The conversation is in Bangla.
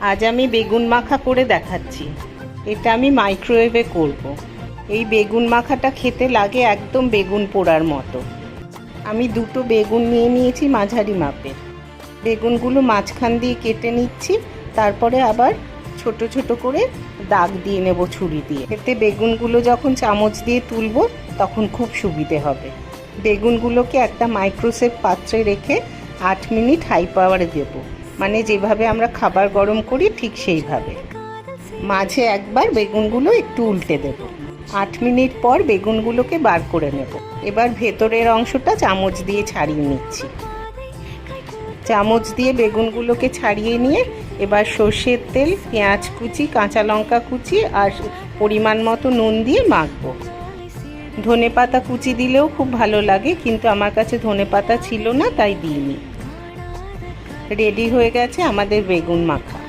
আজ আমি বেগুন মাখা করে দেখাচ্ছি। এটা আমি মাইক্রোওয়েভে করব। এই বেগুন মাখাটা খেতে লাগে একদম বেগুন পোড়ার মতো। আমি দুটো বেগুন নিয়ে নিয়েছি মাঝারি মাপের। বেগুনগুলো মাঝখান দিয়ে কেটে নিচ্ছি, তারপরে আবার ছোট ছোট করে দাগ দিয়ে নেব ছুরি দিয়ে। এতে বেগুনগুলো যখন চামচ দিয়ে তুলব তখন খুব সুবিধে হবে। বেগুনগুলোকে একটা মাইক্রোওয়েভ পাত্রে রেখে 8 মিনিট হাই পাওয়ারে দেব, মানে যেভাবে আমরা খাবার গরম করি ঠিক সেইভাবে। মাঝে একবার বেগুনগুলো একটু উল্টে দেব। 8 মিনিট পর বেগুনগুলোকে বার করে নেব। এবার ভেতরের অংশটা চামচ দিয়ে ছাড়িয়ে নিচ্ছি। চামচ দিয়ে বেগুনগুলোকে ছাড়িয়ে নিয়ে এবার সর্ষের তেল, পেঁয়াজ কুচি, কাঁচা লঙ্কা কুচি আর পরিমাণ মতো নুন দিয়ে মাখবো। ধনেপাতা কুচি দিলেও খুব ভালো লাগে, কিন্তু আমার কাছে ধনেপাতা ছিল না, তাই দিইনি। রেডি হয়ে গেছে আমাদের বেগুন মাখা।